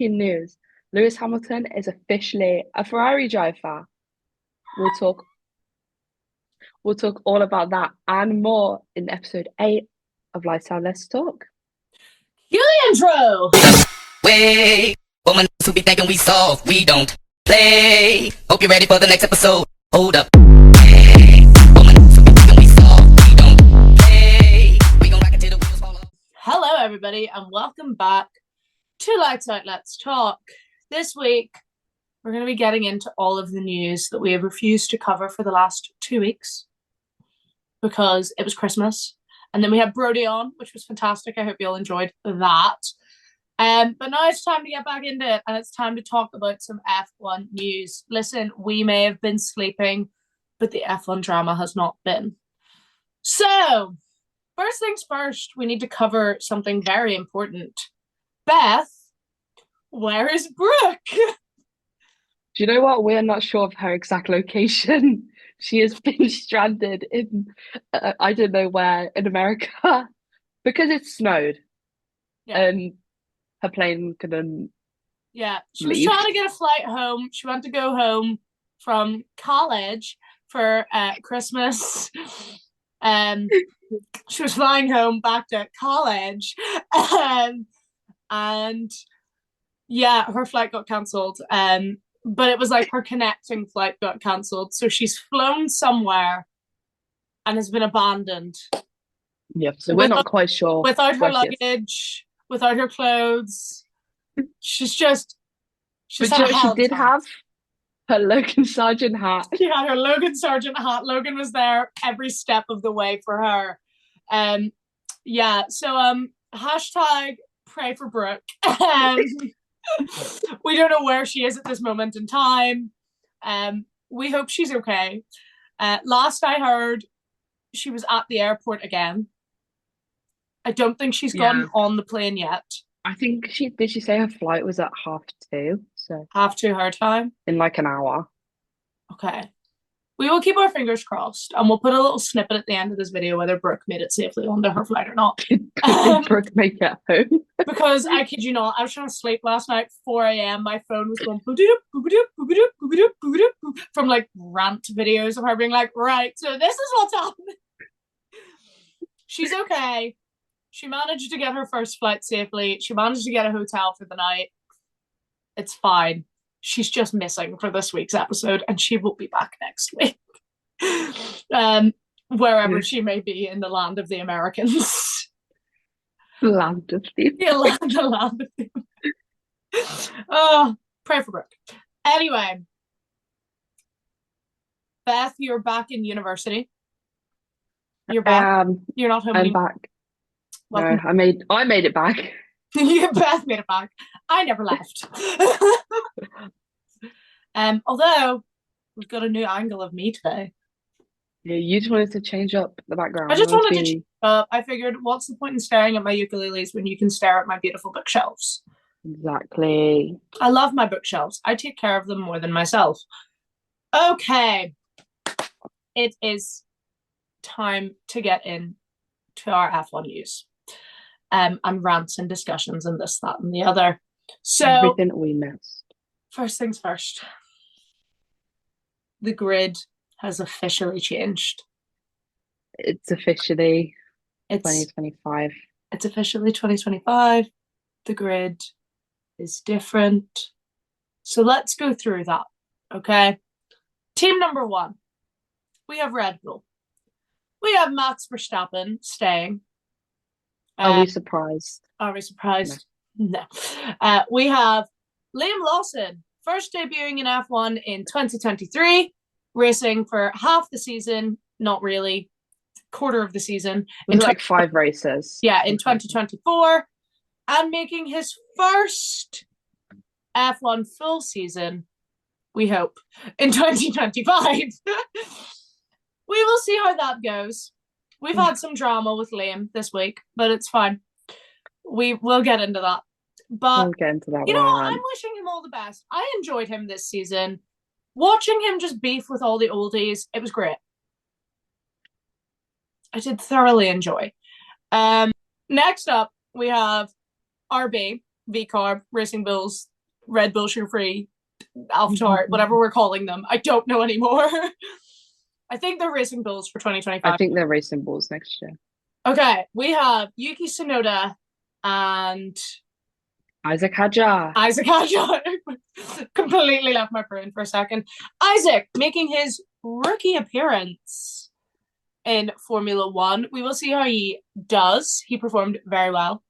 breaking news. Lewis Hamilton is officially a Ferrari driver. We'll talk we'll talk all about that and more in episode 8 of Lifestyle Let's Talk. Cue the intro! Way, woman who be thinking we soft, we don't play. Hope you're ready for the next episode. Hold up. Hey, woman who be thinking we soft, we don't play. We gon' rock it till the wheels fall off. Hello, everybody, and welcome back to Lifestyle Let's Talk. This week, we're going to be getting into all of the news that we have refused to cover for the last 2 weeks because it was Christmas. And then we had Brody on, which was fantastic. I hope you all enjoyed that. But now it's time to get back into it, and it's time to talk about some F1 news. Listen, we may have been sleeping, but the F1 drama has not been. So, first things first, we need to cover something very important. Beth, where is Brooke? Do you know what? We're not sure of her exact location. She has been stranded in, I don't know where, in America because it snowed. Yeah. And her plane couldn't She was leave. trying to get a flight home. She wanted to go home from college for Christmas. She was flying home back to college. And yeah, her flight got cancelled. But it was like her connecting flight got cancelled. So she's flown somewhere and has been abandoned. Yeah, so we're not quite sure. Without her where she is. luggage, without her clothes. She's But had a she hell did time. have her Logan Sargent hat. She had her Logan Sargent hat. Logan was there every step of the way for her. Hashtag pray for Brooke. We don't know where she is at this moment in time. We hope she's okay. Last I heard, she was at the airport again. I don't think she's gotten on the plane yet. I think did she say her flight was at 2:30? So 2:30 her time. in like an hour. Okay. We will keep our fingers crossed, and we'll put a little snippet at the end of this video whether Brooke made it safely onto her flight or not. Did Brooke make it home? Because I kid you not, I was trying to sleep last night, 4 a.m. My phone was going boop-a-doop, boop-a-doop, boop-a-doop, boop-a-doop, boop-a-doop, from like rant videos of her being like, right, so this is what's happening. She's okay. She managed to get her first flight safely. She managed to get a hotel for the night. It's fine. She's just missing for this week's episode, and she will be back next week. Wherever she may be in the land of the Americans. Land of the The land of the Oh, pray for Brooke. Anyway, Beth, you're back in university. You're back. You're not home I'm anymore. back. Welcome. No, I made it back. Beth made it back. I never left. Although we've got a new angle of me today. Yeah, you just wanted to change up the background. I just wanted to change up. I figured, what's the point in staring at my ukuleles when you can stare at my beautiful bookshelves? Exactly. I love my bookshelves. I take care of them more than myself. Okay. It is time to get into our F1 news. And rants and discussions and this, that, and the other. So Everything we missed. First things first. The grid has officially changed. It's officially 2025. It's officially 2025. The grid is different. So let's go through that, okay? Team number 1. We have Red Bull. We have Max Verstappen staying. Are we surprised? Are we surprised? No. We have Liam Lawson, first debuting in F1 in 2023, racing for half the season, not really, quarter of the season. It was like 5 races. Yeah, in 2024, and making his first F1 full season, we hope, in 2025. We will see how that goes. We've had some drama with Liam this week, but it's fine. We'll get into that. But we'll get into that. You know what? I'm wishing him all the best. I enjoyed him this season. Watching him just beef with all the oldies, it was great. I did thoroughly enjoy. Next up, we have RB, VCarb, Racing Bulls Red Bull sugar-free AlphaTauri, whatever we're calling them. I don't know anymore. I think they're racing bulls for 2025. I think they're racing bulls next year. Okay, we have Yuki Tsunoda and Isaac Hadjar. Completely left my brain for a second. Isaac making his rookie appearance in Formula One. We will see how he does. He performed very well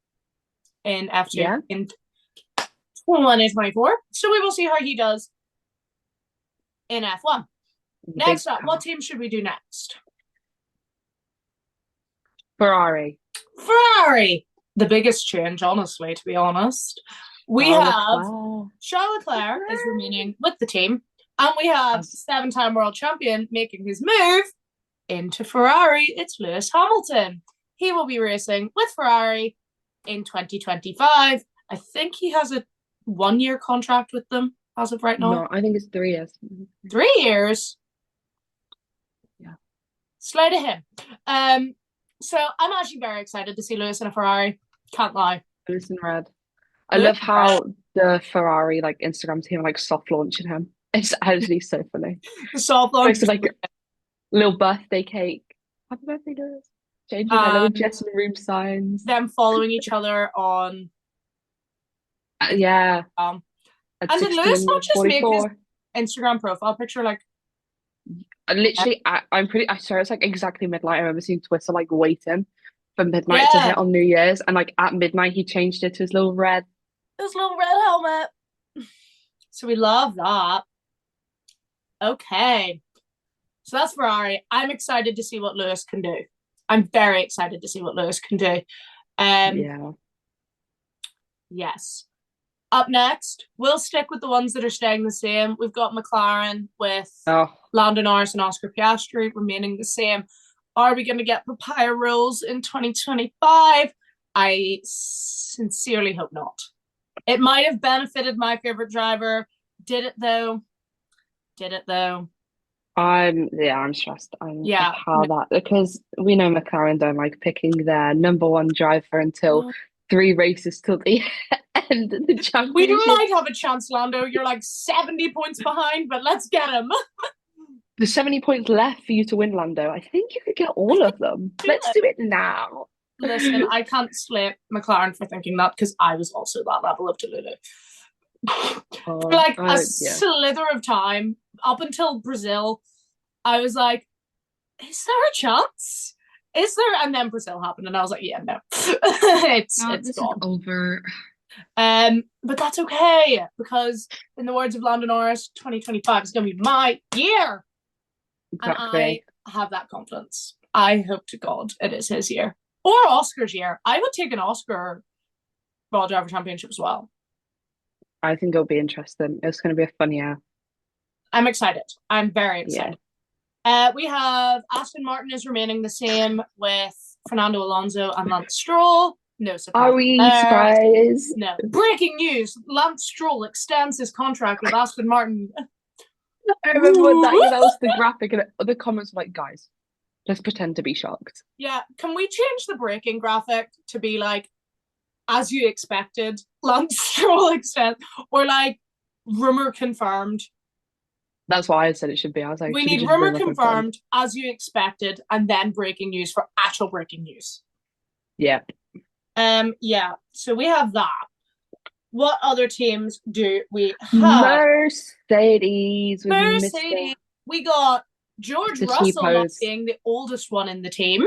in F2 in 2024. So we will see how he does in F1. Next up, what team should we do next? Ferrari. The biggest change, honestly, to be honest. We have Charles Leclerc is remaining with the team, and we have 7-time world champion making his move into Ferrari. It's Lewis Hamilton. He will be racing with Ferrari in 2025. I think he has a 1-year contract with them as of right now. No, I think it's 3 years. 3 years? Yeah. Slay to him. So I'm actually very excited to see Lewis in a Ferrari. Can't lie. Lewis in red. I love how the Ferrari Instagram team soft launching him. It's actually so funny. The soft launch, little birthday cake. Happy birthday, Lewis. Changing their little dressing room signs. Them following each other on. Yeah. And did Lewis not just make his Instagram profile picture literally, I swear it's exactly midnight. I remember seeing Twitter waiting for midnight to hit on New Year's, and at midnight he changed it to his little red helmet. So we love that. Okay, so that's Ferrari. I'm excited to see what Lewis can do. I'm very excited to see what Lewis can do. Yes. Up next, we'll stick with the ones that are staying the same. We've got McLaren with Lando Norris and Oscar Piastri remaining the same. Are we going to get papaya rules in 2025? I sincerely hope not. It might have benefited my favorite driver. Did it though? I'm stressed. Because we know McLaren don't like picking their number one driver until 3 races till the end of the championship. We might have a chance, Lando. You're 70 points behind, but let's get him. There's 70 points left for you to win, Lando. I think you could get all of them. Let's do it now. Listen, I can't slate McLaren for thinking that, because I was also that level of Delulu. For slither of time, up until Brazil, I was like, is there a chance? Is there? And then Brazil happened, and I was like, yeah, no. it's gone. Over. But that's okay, because in the words of Lando Norris, 2025 is going to be my year. Exactly. And I have that confidence. I hope to God it is his year. Or Oscar's year. I would take an Oscar World Driver Championship as well. I think it'll be interesting. It's going to be a fun year. I'm excited. I'm very excited. Yeah. We have Aston Martin is remaining the same with Fernando Alonso and Lance Stroll. No surprise. Are we surprised? No. Breaking news. Lance Stroll extends his contract with Aston Martin. I remember when that was the graphic, and the comments were guys, let's pretend to be shocked. Yeah. Can we change the breaking graphic to be as you expected, Lance Stroll extend, or rumor confirmed? That's why I said it should be. I was like, we need rumor confirmed, as you expected, and then breaking news for actual breaking news. Yeah. Yeah. So we have that. What other teams do we have? Mercedes. We got George Russell not being the oldest one in the team.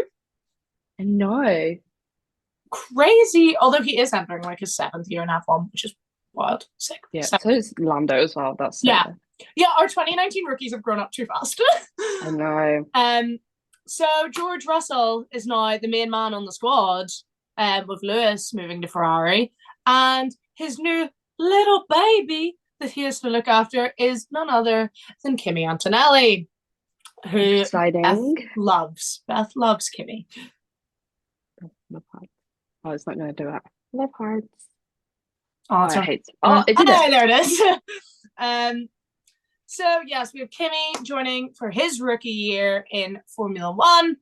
I know. Crazy. Although he is entering his 7th year in F1, which is wild. Sick. Yeah. So is Lando as well. That's yeah. Yeah, our 2019 rookies have grown up too fast. I know. So George Russell is now the main man on the squad, with Lewis moving to Ferrari, and his new little baby that he has to look after is none other than Kimi Antonelli, who exciting. Beth loves. Beth loves Kimi. Love hearts. Oh, it's not going to do it. Love hearts. Oh, I hate it. Oh, it did it. There it is. So yes, we have Kimi joining for his rookie year in Formula One.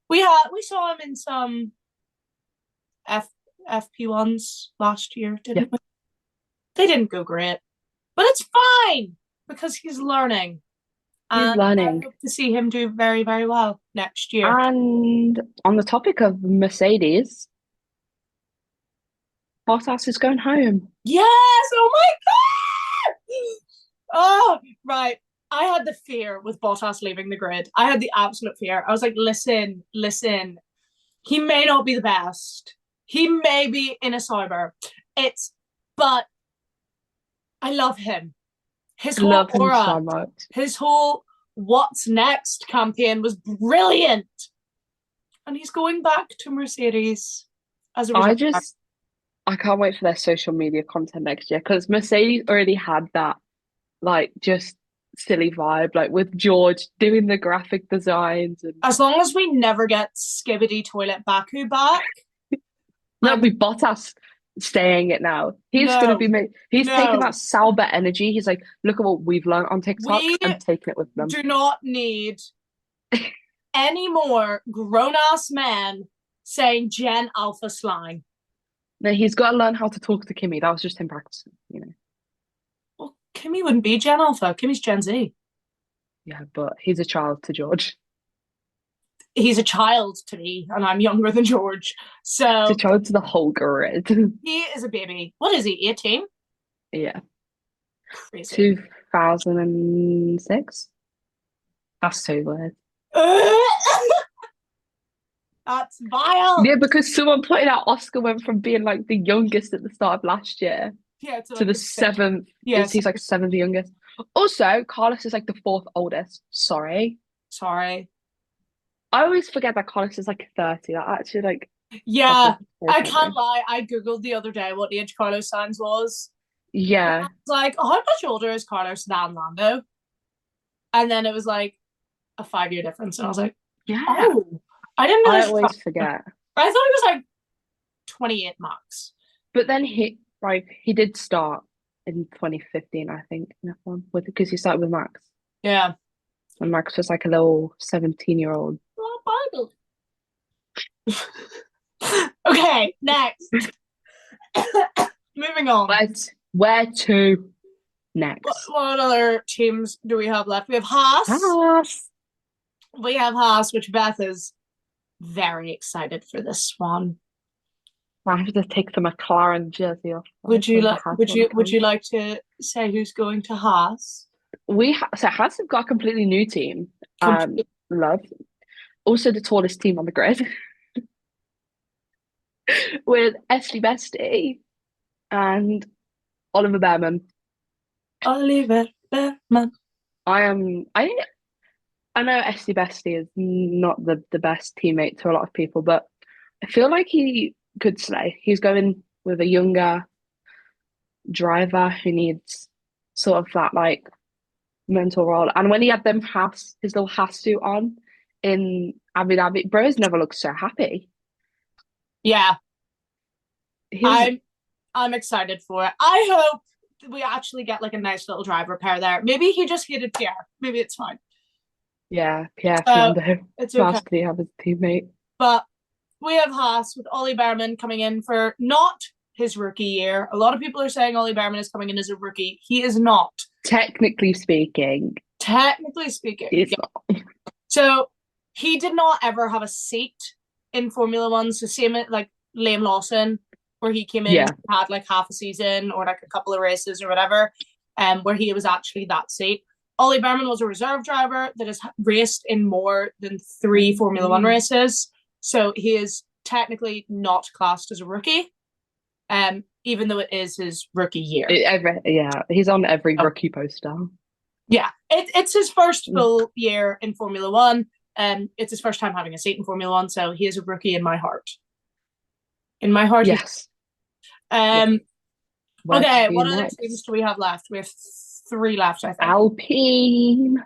We saw him in some FP1s last year, didn't we? They didn't go great. But it's fine because he's learning. He's learning. I hope to see him do very, very well next year. And on the topic of Mercedes, Bottas is going home. Yes! Oh my God! Oh, right. I had the fear with Bottas leaving the grid. I had the absolute fear. I was like, listen. He may not be the best. He may be in a cyber. But I love him. His whole Love him aura, so much. his whole what's next campaign was brilliant. And he's going back to Mercedes as a result. I can't wait for their social media content next year because Mercedes already had that like just silly vibe, like with George doing the graphic designs and As long as we never get Skibbity Toilet Baku back. that'll be Bottas staying it now. He's gonna be he's taking that Sauber energy. He's like, look at what we've learned on TikTok and taking it with them. Do not need any more grown-ass men saying Gen Alpha slang. No, he's got to learn how to talk to Kimi. That was just him practicing, you know. Well, Kimi wouldn't be Gen Alpha. Kimi's Gen Z. Yeah, but he's a child to George. He's a child to me, and I'm younger than George. So he's a child to the whole grid. He is a baby. What is he, 18? Yeah. Crazy. 2006? That's so weird. That's vile. Yeah, because someone pointed out Oscar went from being like the youngest at the start of last year to the seventh. Yes, he's like seventh youngest. Also, Carlos is like the fourth oldest. Sorry. I always forget that Carlos is like 30. That actually like I can't lie. I googled the other day what age Carlos Sainz was. Yeah. And I was like, how much older is Carlos than Lando? And then it was like a 5-year difference, and I was like, yeah. Oh. I didn't know. I always forget. I thought it was like 28 max. But then he did start in 2015, I think, in F1 because he started with Max. Yeah. And Max was like a little 17-year-old. Oh, Bible. Okay, next. Moving on. Where to next? What other teams do we have left? We have Haas. We have Haas, which Beth is very excited for this one. I have to take the McLaren jersey off. Would you like to say who's going to Haas? So Haas have got a completely new team. Love. Also the tallest team on the grid. With Esty Bestie and Oliver Behrman. Oliver Behrman. I know Esty Bestie is not the best teammate to a lot of people, but I feel like he could slay. He's going with a younger driver who needs sort of that like mental role. And when he had his little Haas suit on in Abu Dhabi, Bros never looked so happy. Yeah. I'm excited for it. I hope we actually get like a nice little driver pair there. Maybe he just hated Pierre. Maybe it's fine. Yeah, Pierre Fernando. It's okay. To have his teammate. But we have Haas with Ollie Behrman coming in for not his rookie year. A lot of people are saying Ollie Behrman is coming in as a rookie. He is not. Technically speaking. He's not. So he did not ever have a seat in Formula One. So same like Liam Lawson, where he came in and had like half a season or like a couple of races or whatever, where he was actually that seat. Ollie Behrman was a reserve driver that has raced in more than 3 Formula One races. So he is technically not classed as a rookie, even though it is his rookie year. He's on every rookie poster. Yeah, it's his first full year in Formula One. It's his first time having a seat in Formula One, so he is a rookie in my heart. In my heart, yes. Okay, what other teams do we have left? We have 3 left, I think. Alpine.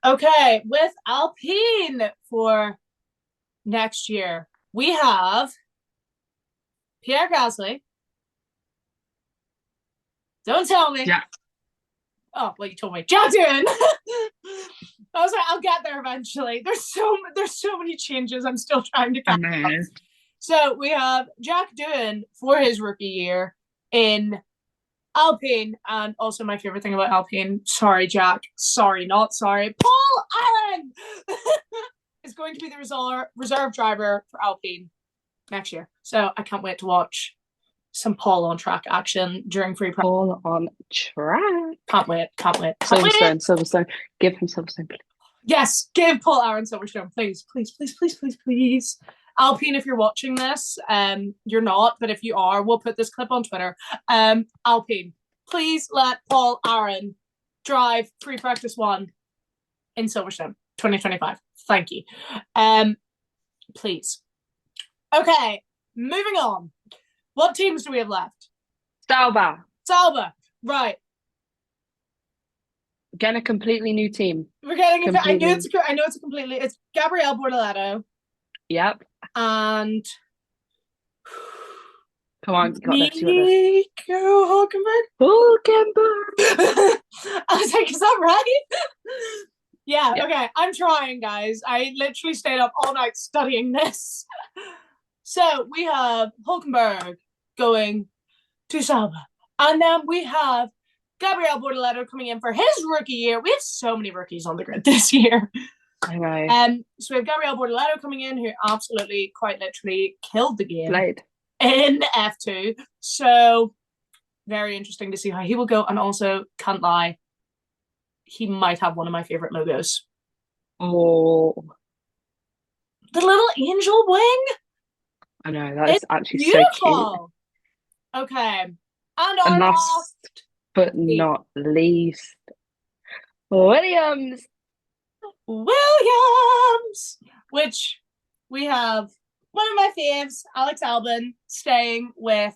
Okay, with Alpine for next year, we have Pierre Gasly. Don't tell me. Yeah. Oh, well, you told me. Jack Doohan. I was like, I'll get there eventually. There's so many changes. I'm still trying to catch up. So we have Jack Doohan for his rookie year in Alpine, and also my favorite thing about Alpine, sorry, Jack, sorry, not sorry, Paul Allen is going to be the reserve driver for Alpine next year. So I can't wait to watch some Paul on track action during free practice. Paul on track. Can't wait. Silverstone. Give him Silverstone, please. Yes, give Paul Aaron Silverstone, please. Alpine, if you're watching this, you're not, but if you are, we'll put this clip on Twitter. Alpine, please let Paul Aaron drive free practice 1 in Silverstone 2025. Thank you. Please. Okay, moving on. What teams do we have left? Sauber, right. getting a completely new team. We're getting. I know it's a completely. It's Gabriele Bortoleto. Yep. And come on, you got this. Nico Hulkenberg. I was like, is that right? Yeah, yep. Okay. I'm trying, guys. I literally stayed up all night studying this. So we have Hulkenberg going to Sauber. And then we have Gabriele Bortoleto coming in for his rookie year. We have so many rookies on the grid this year. I know. So we have Gabriele Bortoleto coming in, who absolutely, quite literally, killed the game in F2. So very interesting to see how he will go. And also, can't lie, he might have one of my favorite logos. Oh, the little angel wing. I know, that is actually beautiful. So cute. Okay, and our last but not least, Williams, which we have one of my faves, Alex Albon, staying with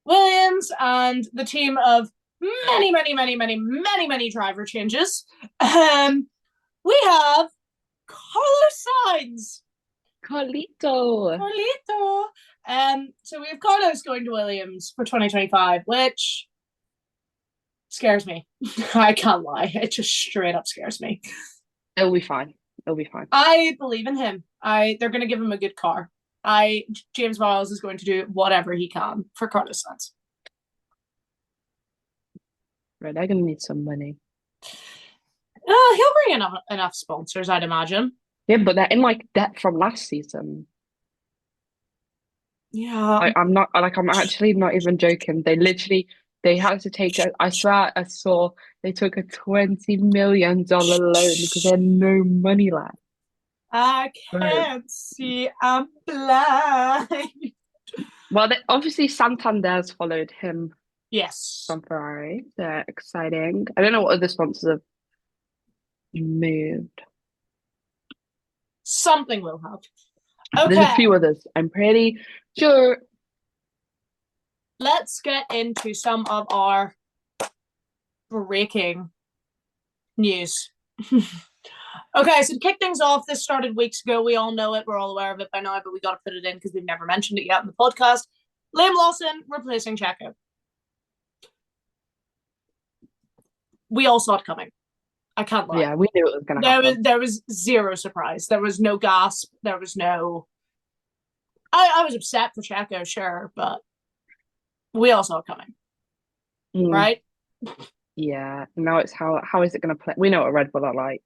Williams, and the team of many driver changes. We have Carlos Sainz. Carlito. So we have Carlos going to Williams for 2025, which scares me. I can't lie. It just straight up scares me. It'll be fine. I believe in him. They're going to give him a good car. James Miles is going to do whatever he can for Carlos Sainz. Right, they're going to need some money. He'll bring enough sponsors, I'd imagine. Yeah, but they're in debt from last season. Yeah, I'm actually not even joking. They had to take I saw they took a $20 million loan because they had no money left. I can't see. I'm blind. Well, obviously Santander's followed him. Yes. From Ferrari. They're exciting. I don't know what other sponsors have moved. Something will have. Okay. There's a few others, I'm pretty sure. Let's get into some of our breaking news. Okay, so to kick things off, this started weeks ago. We all know it. We're all aware of it by now, but we got to put it in because we've never mentioned it yet in the podcast. Liam Lawson replacing Checo. We all saw it coming. I can't lie. Yeah, we knew it was going to happen. There was zero surprise. There was no gasp. There was no... I was upset for Checo, sure, but we all saw it coming. Right? Yeah. Now it's how is it going to play? We know what Red Bull are like.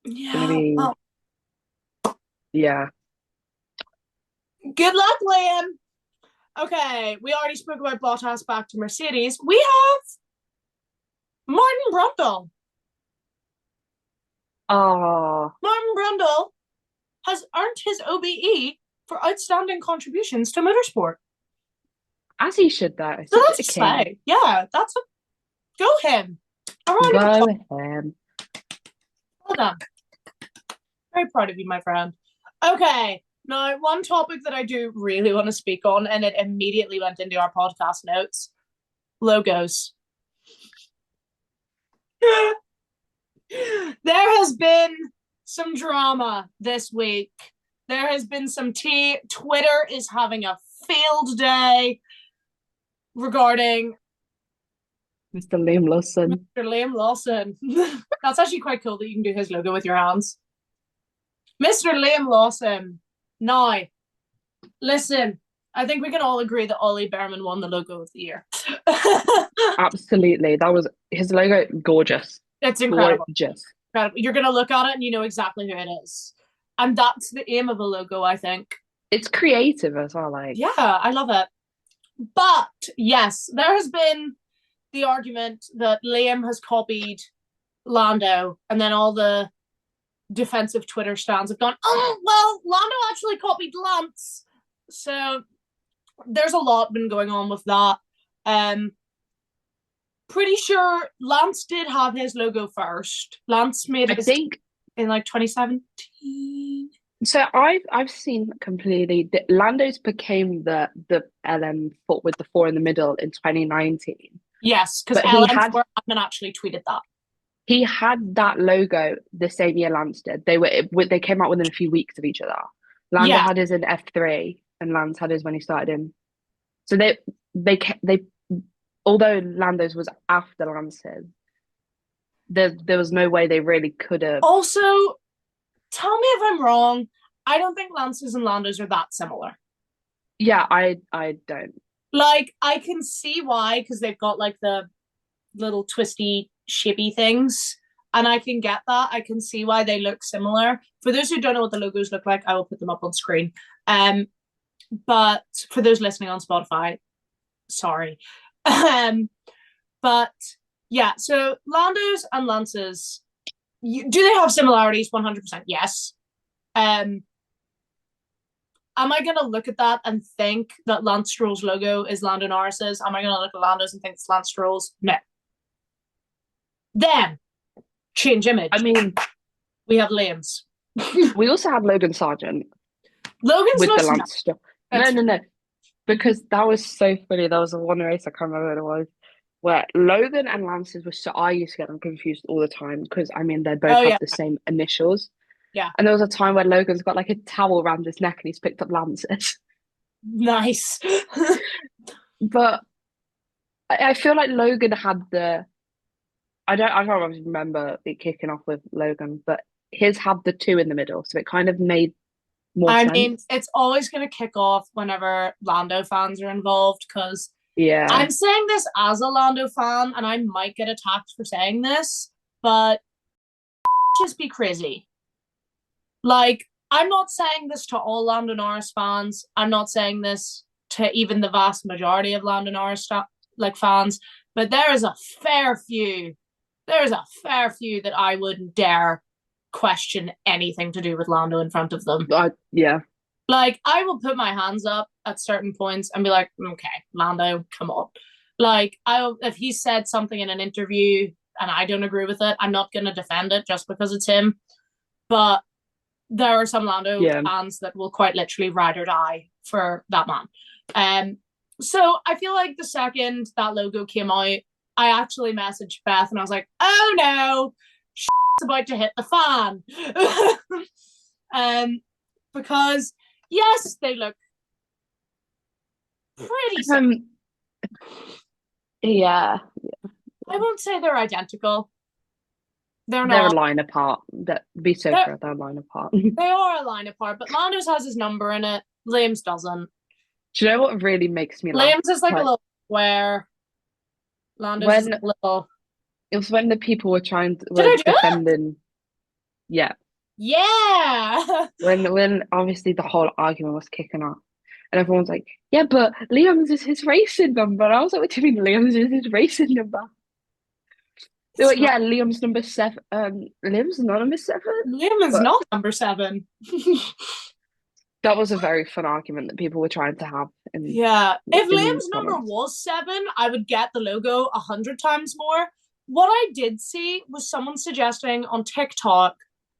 Yeah. Yeah. Good luck, Liam. Okay, we already spoke about Bottas back to Mercedes. We have Martin Brundle. Oh. Martin Brundle has earned his OBE for outstanding contributions to motorsport. As he should, though. So that's a say. Yeah, that's a... Go him. Go him. Well done. Very proud of you, my friend. Okay, now one topic that I do really want to speak on, and it immediately went into our podcast notes. Logos. There has been some drama this week. There has been some tea. Twitter is having a field day regarding Mr. Liam Lawson. Mr. Liam Lawson. That's actually quite cool that you can do his logo with your hands. Mr. Liam Lawson. Now, listen, I think we can all agree that Ollie Behrman won the logo of the year. Absolutely. That was his logo, gorgeous. It's incredible. Gorgeous. Incredible. You're gonna look at it and you know exactly who it is. And that's the aim of a logo, I think. It's creative as well, like. Yeah, I love it. But yes, there has been the argument that Liam has copied Lando, and then all the defensive Twitter stands have gone, oh, well, Lando actually copied Lance. So there's a lot been going on with that. Pretty sure Lance did have his logo first. Lance made it, I think, in like 2017. So I've seen completely Lando's became the LM with the 4 in the middle in 2019. Yes, because LM4 actually tweeted that. He had that logo the same year Lance did. They came out within a few weeks of each other. Lando had his in F3 and Lance had his when he started in. So they although Lando's was after Lance's, there was no way they really could have. Also, tell me if I'm wrong. I don't think Lance's and Lando's are that similar. Yeah, I don't. Like, I can see why, because they've got like the little twisty, shapey things, and I can get that. I can see why they look similar. For those who don't know what the logos look like, I will put them up on screen. But for those listening on Spotify, sorry. But yeah, so Lando's and Lance's, do they have similarities? 100% yes. Am I going to look at that and think that Lance Stroll's logo is Lando Norris's? Am I going to look at Lando's and think it's Lance Stroll's? No. Then, change image. I mean, we have Liam's. We also have Logan Sargent. Logan's with the Lance Stroll. No. Because that was so funny. There was one race, I can't remember what it was, where Logan and Lance's were so, I used to get them confused all the time because, I mean, they both have the same initials. Yeah. And there was a time where Logan's got like a towel around his neck and he's picked up Lance's. Nice. But I feel like Logan had I can't remember it kicking off with Logan, but his had the 2 in the middle, so it kind of made more sense. I mean, it's always going to kick off whenever Lando fans are involved, because I'm saying this as a Lando fan, and I might get attacked for saying this, but just be crazy. Like, I'm not saying this to all Lando Norris fans. I'm not saying this to even the vast majority of Lando Norris fans, but there is a fair few that I wouldn't dare question anything to do with Lando in front of them. Yeah. Like, I will put my hands up at certain points and be like, okay, Lando, come on. Like, if he said something in an interview and I don't agree with it, I'm not going to defend it just because it's him. But there are some Lando fans that will quite literally ride or die for that man. So I feel like the second that logo came out, I actually messaged Beth and I was like, oh no, shit's about to hit the fan. Because yes, they look pretty similar. Yeah. I won't say they're identical. They're a line apart. They're a line apart. They are a line apart, but Lando's has his number in it. Liam's doesn't. Do you know what really makes me laugh? Liam's is like a little square. Lando's is a little. It was when the people were defending. Yeah. Yeah. When obviously the whole argument was kicking off, and everyone's like, "Yeah, but Liam's is his racing number." And I was like, "What do you mean Liam's is his racing number?" They were like, "Yeah, Liam's number 7. Liam's not number 7. Liam is not number 7." That was a very fun argument that people were trying to have. If Liam's number was 7, I would get the logo 100 times more. What I did see was someone suggesting on TikTok,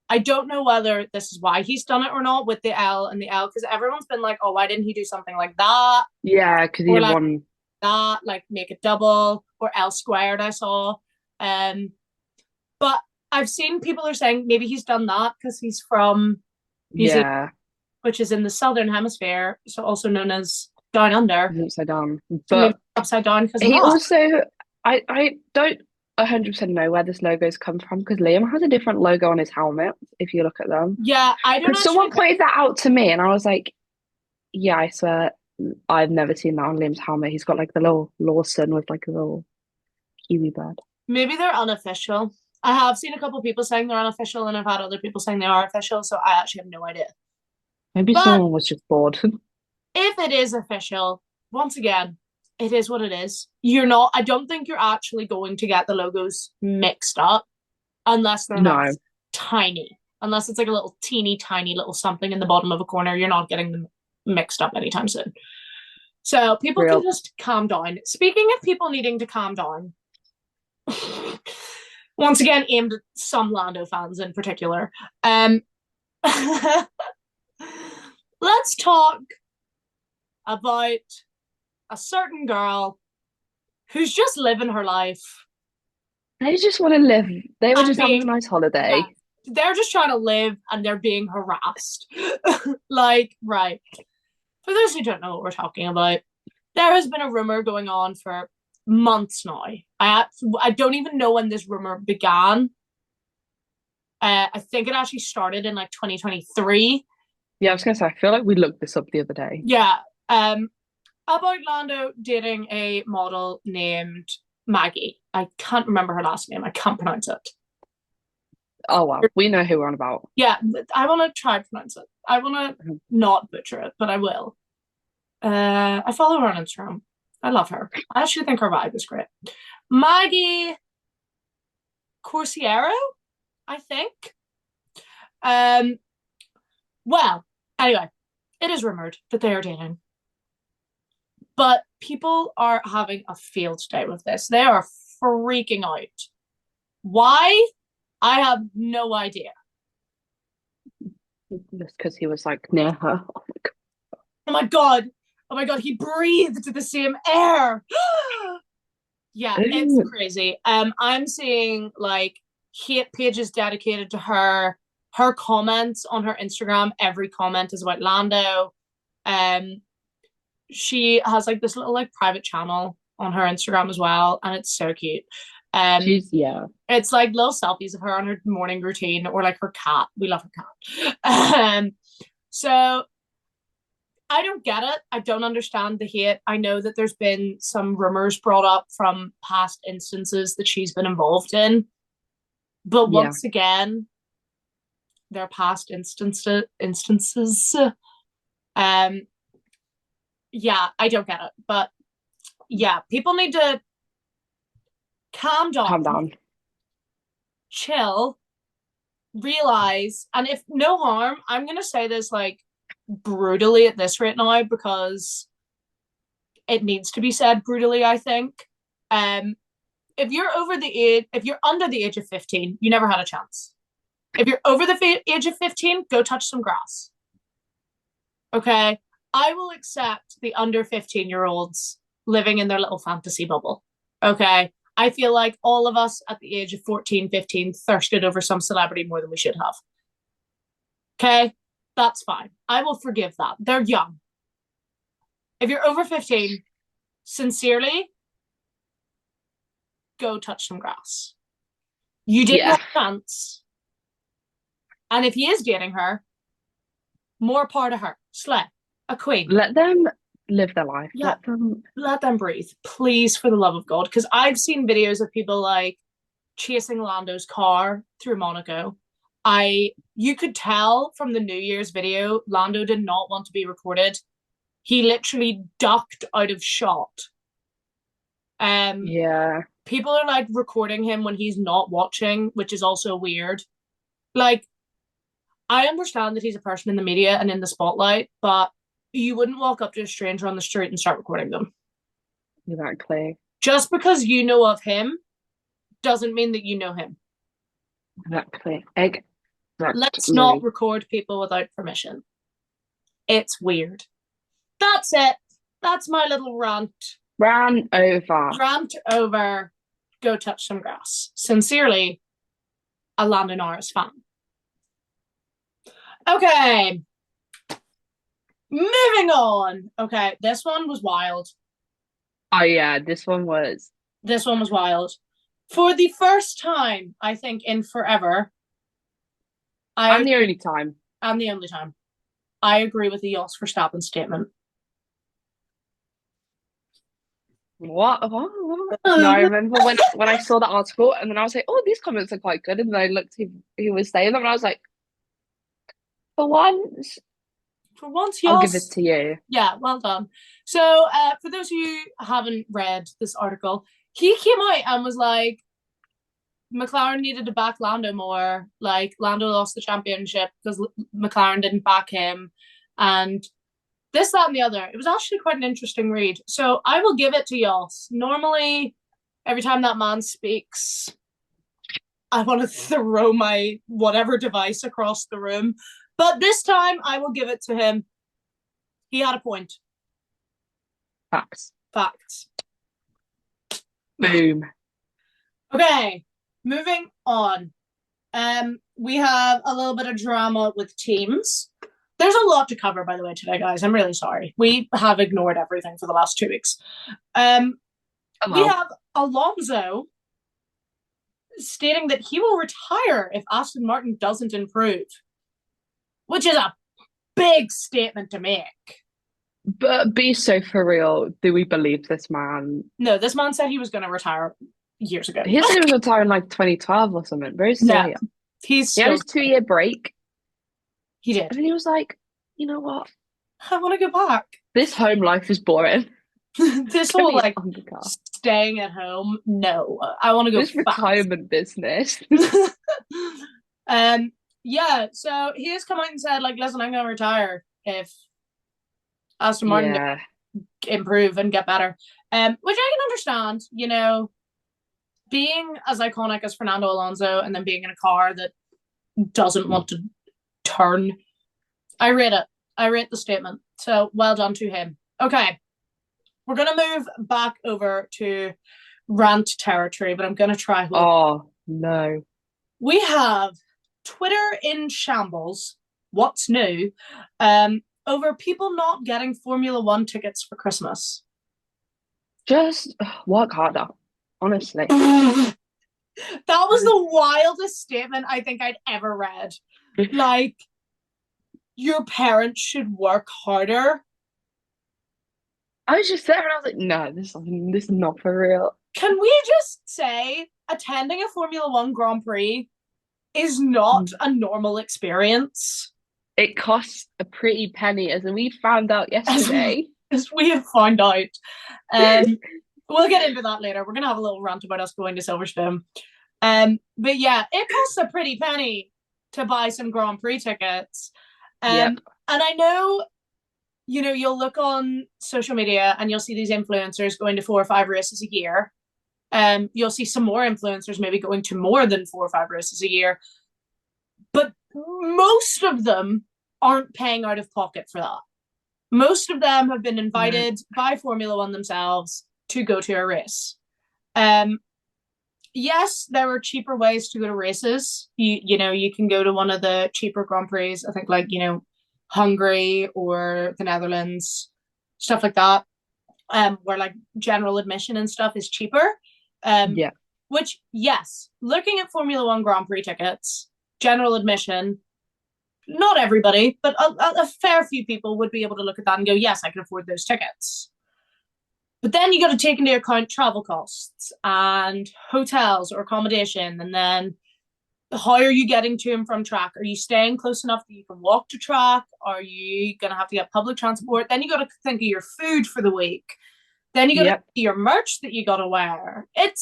I don't know whether this is why he's done it or not, with the L and the L, because everyone's been like, oh, why didn't he do something like that? Yeah, because he had one. That, like, make it double, or L squared, I saw. But I've seen people are saying maybe he's done that because he's from New Zealand, which is in the southern hemisphere, so also known as down under. Upside down. But upside down because he also, I don't 100% know where this logo's come from, because Liam has a different logo on his helmet if you look at them. Yeah, I don't know. Someone pointed that out to me and I was like, yeah, I swear I've never seen that on Liam's helmet. He's got like the little Lawson with like a little kiwi bird. Maybe they're unofficial. I have seen a couple people saying they're unofficial, and I've had other people saying they are official, so I actually have no idea. Maybe But someone was just bored. if it is official, once again, it is what it is. I don't think you're actually going to get the logos mixed up unless they're No. not tiny. Unless it's like a little teeny tiny little something in the bottom of a corner, you're not getting them mixed up anytime soon. So people Real. can just calm down. Speaking of people needing to calm down, once again aimed at some Lando fans in particular. Let's talk about a certain girl who's just living her life. They just want to live. They were And just having being- a nice holiday. Yeah, they're just trying to live and they're being harassed. Like, right. For those who don't know what we're talking about, there has been a rumor going on for months now. I don't even know when this rumor began. I think it actually started in like 2023. Yeah, I was gonna say, I feel like we looked this up the other day. Yeah. About Lando dating a model named Maggie. I can't remember her last name. I can't pronounce it. Oh well, we know who we're on about. Yeah, I want to try to pronounce it. I want to not butcher it, but I will. I follow her on Instagram. I love her. I actually think her vibe is great. Maggie Corsiero, I think. Well, anyway, it is rumored that they are dating. But people are having a field day with this. They are freaking out. Why? I have no idea. Just because he was like near her. Oh my god. Oh my god, he breathed the same air. Yeah, it's crazy. I'm seeing like hate pages dedicated to her. Her comments on her Instagram, every comment is about Lando. She has like this little like private channel on her Instagram as well, and it's so cute. It's like little selfies of her on her morning routine, or like her cat. We love her cat. So I don't get it. I don't understand the hate. I know that there's been some rumors brought up from past instances that she's been involved in, but once again, they're past instances. Yeah, I don't get it, but yeah, people need to calm down, chill, realize, and if no harm, I'm gonna say this like brutally at this right now because it needs to be said brutally, I think. If you're under the age of 15, you never had a chance. If you're over the age of 15, go touch some grass. Okay? I will accept the under 15-year-olds living in their little fantasy bubble. Okay? I feel like all of us at the age of 14, 15 thirsted over some celebrity more than we should have. Okay? That's fine. I will forgive that. They're young. If you're over 15, sincerely, go touch some grass. You didn't have a chance. And if he is dating her, more part of her. Slay. A queen. Let them live their life. Yeah. Let them breathe. Please, for the love of God. Because I've seen videos of people like chasing Lando's car through Monaco. You could tell from the New Year's video, Lando did not want to be recorded. He literally ducked out of shot. People are like recording him when he's not watching, which is also weird. Like, I understand that he's a person in the media and in the spotlight, but you wouldn't walk up to a stranger on the street and start recording them. Exactly. Just because you know of him doesn't mean that you know him. Exactly. Let's not record people without permission. It's weird. That's it. That's my little rant. Rant over. Go touch some grass. Sincerely, a Lando Norris fan. Okay. Moving on. Okay, this one was wild. Oh yeah, this one was wild. For the first time, I think, in forever. And the only time. I agree with the Jos Verstappen statement. What? No, I remember when I saw the article and then I was like, oh, these comments are quite good. And then I looked who was saying them and I was like, for once, For once, I'll give y'all. it to you. Yeah, well done. So, for those of you who haven't read this article, he came out and was like, McLaren needed to back Lando more. Like, Lando lost the championship because McLaren didn't back him. And this, that, and the other. It was actually quite an interesting read. So, I will give it to y'all. Normally, every time that man speaks, I want to throw my whatever device across the room. But this time, I will give it to him. He had a point. Facts. Facts. Boom. Okay, moving on. We have a little bit of drama with teams. There's a lot to cover, by the way, today, guys. I'm really sorry. We have ignored everything for the last 2 weeks. We have Alonso stating that he will retire if Aston Martin doesn't improve, which is a big statement to make. But be so for real. Do we believe this man? No, this man said he was going to retire years ago. He said he was retiring like 2012 or something. But he's still here. He had his 2-year break. He did. And then he was like, you know what? I want to go back. This home life is boring. This whole like staying at home. No, I want to go. This retirement business. Yeah. So he has come out and said, like, listen, I'm going to retire if Aston Martin improve and get better. Which I can understand. You know, being as iconic as Fernando Alonso and then being in a car that doesn't want to turn. I rate it. I rate the statement. So well done to him. Okay. We're going to move back over to rant territory, but I'm going to try. Oh, no. We have Twitter in shambles. What's new? Over people not getting Formula One tickets for Christmas. Just work harder, honestly. That was the wildest statement I think I'd ever read. Like, your parents should work harder. I was just there and I was like, no, this is not for real. Can we just say attending a Formula One Grand Prix is not a normal experience? It costs a pretty penny, as we found out yesterday. As we have found out. We'll get into that later. We're going to have a little rant about us going to Silverstone. But yeah, it costs a pretty penny to buy some Grand Prix tickets. And I know, you know, you'll look on social media and you'll see these influencers going to 4 or 5 races a year. You'll see some more influencers maybe going to more than 4 or 5 races a year. But most of them aren't paying out of pocket for that. Most of them have been invited by Formula One themselves to go to a race. Yes, there are cheaper ways to go to races. You know, you can go to one of the cheaper Grand Prix, I think, like, you know, Hungary or the Netherlands, stuff like that, where like general admission and stuff is cheaper. Which, yes, looking at Formula One Grand Prix tickets, general admission, not everybody, but a fair few people would be able to look at that and go, yes, I can afford those tickets. But then you got to take into account travel costs and hotels or accommodation. And then how are you getting to and from track? Are you staying close enough that you can walk to track? Are you going to have to get public transport? Then you got to think of your food for the week. Then you got to think of your merch that you got to wear. It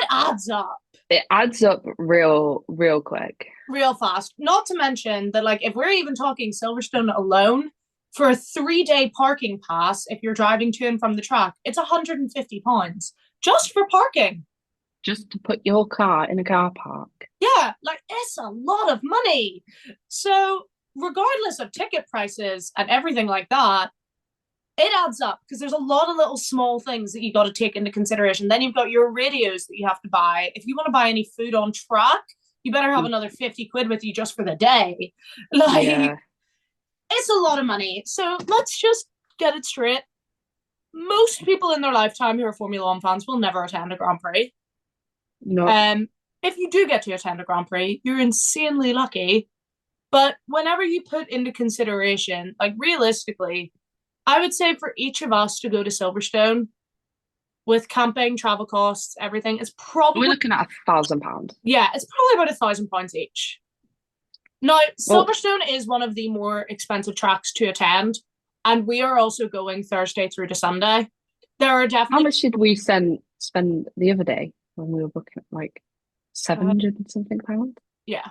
adds up. It adds up real quick. Real fast. Not to mention that, like, if we're even talking Silverstone alone, for a 3-day parking pass, if you're driving to and from the track, it's £150 just for parking. Just to put your car in a car park. Yeah, like, it's a lot of money. So regardless of ticket prices and everything like that, it adds up because there's a lot of little small things that you got to take into consideration. Then you've got your radios that you have to buy. If you want to buy any food on track, you better have another 50 quid with you just for the day. Like, it's a lot of money. So let's just get it straight. Most people in their lifetime who are Formula One fans will never attend a Grand Prix. No. If you do get to attend a Grand Prix, you're insanely lucky. But whenever you put into consideration, like, realistically, I would say for each of us to go to Silverstone, with camping, travel costs, everything, it's We're probably looking at £1,000. yeah, it's probably about £1,000 each. Now, Well, Silverstone is one of the more expensive tracks to attend, and we are also going Thursday through to Sunday. There are how definitely much did we spend the other day when we were booking it? Like 700 and something pounds? yeah.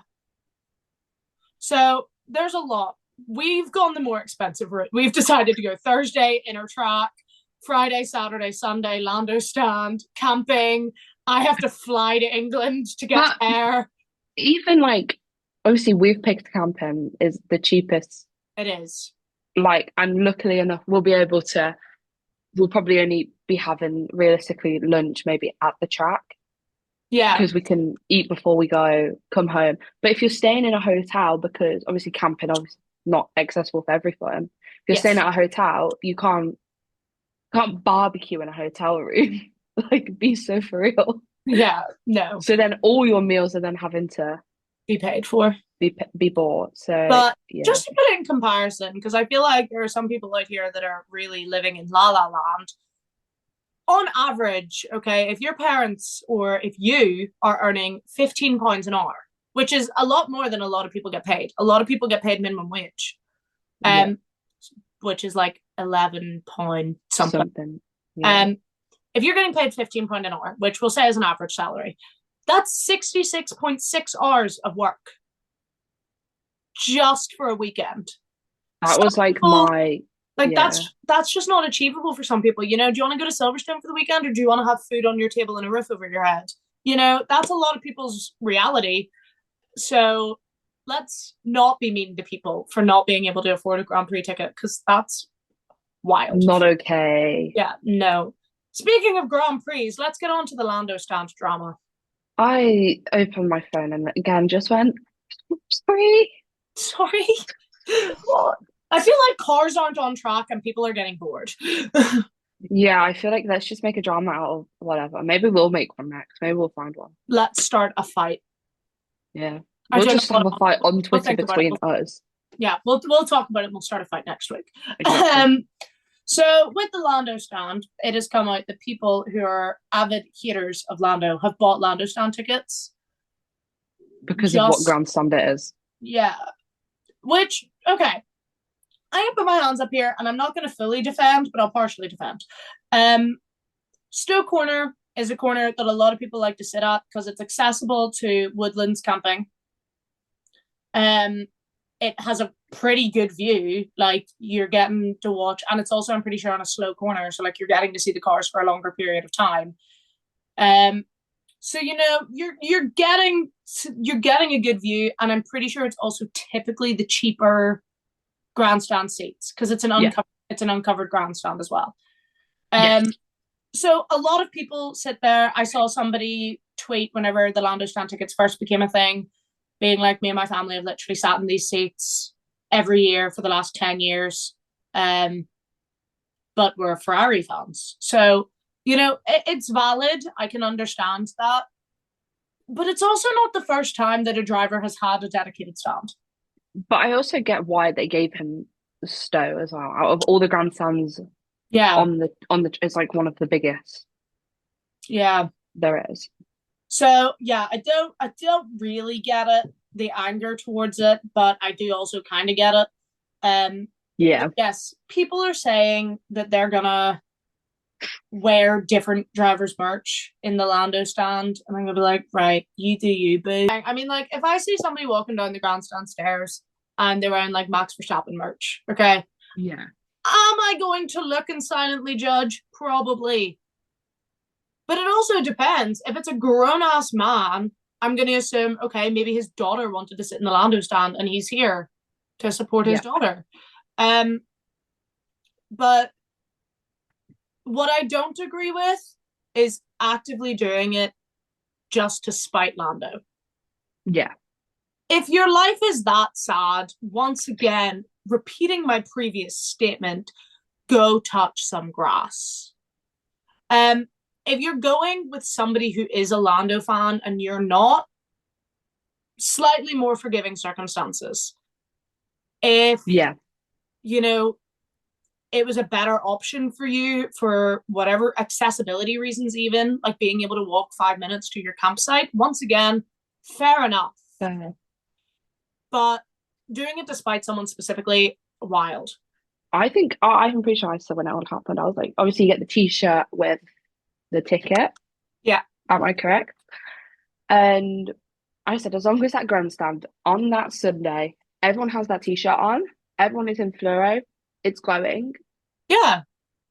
So there's a lot. We've gone the more expensive route. We've decided to go Thursday, inner track, Friday, Saturday, Sunday, Lando stand, camping. I have to fly to England to get But there. even like, obviously, we've picked camping is the cheapest. It is. Like, and luckily enough, we'll probably only be having realistically lunch maybe at the track Yeah. because we can eat before we go, come home. But if you're staying in a hotel, because obviously camping obviously not accessible for everyone, if you're Yes. staying at a hotel, you can't barbecue in a hotel room. Like, be so for real. Yeah. No. So then all your meals are then having to Be paid for. be bought. So But yeah, just to put it in comparison, because I feel like there are some people out here that are really living in La La Land. On average, okay, if your parents or if you are earning £15 an hour, which is a lot more than a lot of people get paid. A lot of people get paid minimum wage, yeah, which is like £11 something. yeah. If you're getting paid £15 an hour, which we'll say is an average salary, that's 66.6 hours of work just for a weekend. That was like people, my like yeah. that's just not achievable for some people. You know, do you want to go to Silverstone for the weekend, or do you want to have food on your table and a roof over your head? You know, that's a lot of people's reality. So let's not be mean to people for not being able to afford a Grand Prix ticket, because that's wild. Not okay. Yeah, no. Speaking of Grand Prix, let's get on to the Lando stand drama. I opened my phone and again just went, sorry. Sorry. I feel like cars aren't on track and people are getting bored. Yeah, I feel like let's just make a drama out of whatever. Maybe we'll make one next. Maybe we'll find one. Let's start a fight. Yeah. We'll just have a fight on Twitter between us. Yeah, we'll talk about it and we'll start a fight next week. Exactly. So with the Lando stand, it has come out that people who are avid haters of Lando have bought Lando stand tickets. Because of what grandstand it is. Yeah. Which, okay. I can put my hands up here and I'm not going to fully defend, but I'll partially defend. Stowe Corner is a corner that a lot of people like to sit at because it's accessible to woodlands camping. It has a pretty good view, like you're getting to watch, and it's also, I'm pretty sure, on a slow corner, so like you're getting to see the cars for a longer period of time. So you know you're getting a good view, and I'm pretty sure it's also typically the cheaper grandstand seats because it's an uncovered grandstand as well. So a lot of people sit there. I saw somebody tweet whenever the Lando stand tickets first became a thing, being like, me and my family have literally sat in these seats every year for the last 10 years. But we're Ferrari fans. So, you know, it's valid. I can understand that. But it's also not the first time that a driver has had a dedicated stand. But I also get why they gave him the Stowe as well. Out of all the grandstands, on the it's like one of the biggest. Yeah, there is. So yeah, I don't really get it, the anger towards it, but I do also kind of get it. Yeah. Yes, people are saying that they're gonna wear different drivers' merch in the Lando stand, and I'm gonna be like, right, you do you, boo. I mean, like, if I see somebody walking down the grandstand stairs and they're wearing like Max Verstappen merch, okay, yeah, am I going to look and silently judge? Probably. But it also depends. If it's a grown-ass man, I'm going to assume, okay, maybe his daughter wanted to sit in the Lando stand and he's here to support his daughter. But what I don't agree with is actively doing it just to spite Lando. Yeah. If your life is that sad, once again, repeating my previous statement, go touch some grass. If you're going with somebody who is a Lando fan and you're not, slightly more forgiving circumstances. If, you know, it was a better option for you for whatever accessibility reasons, even like being able to walk 5 minutes to your campsite. Once again, fair enough. But doing it despite someone specifically, wild. I think I'm pretty sure I said when it all happened, I was like, obviously you get the t-shirt with the ticket. Yeah. Am I correct? And I said, as long as that grandstand on that Sunday, everyone has that t-shirt on, everyone is in fluoro, it's glowing. Yeah.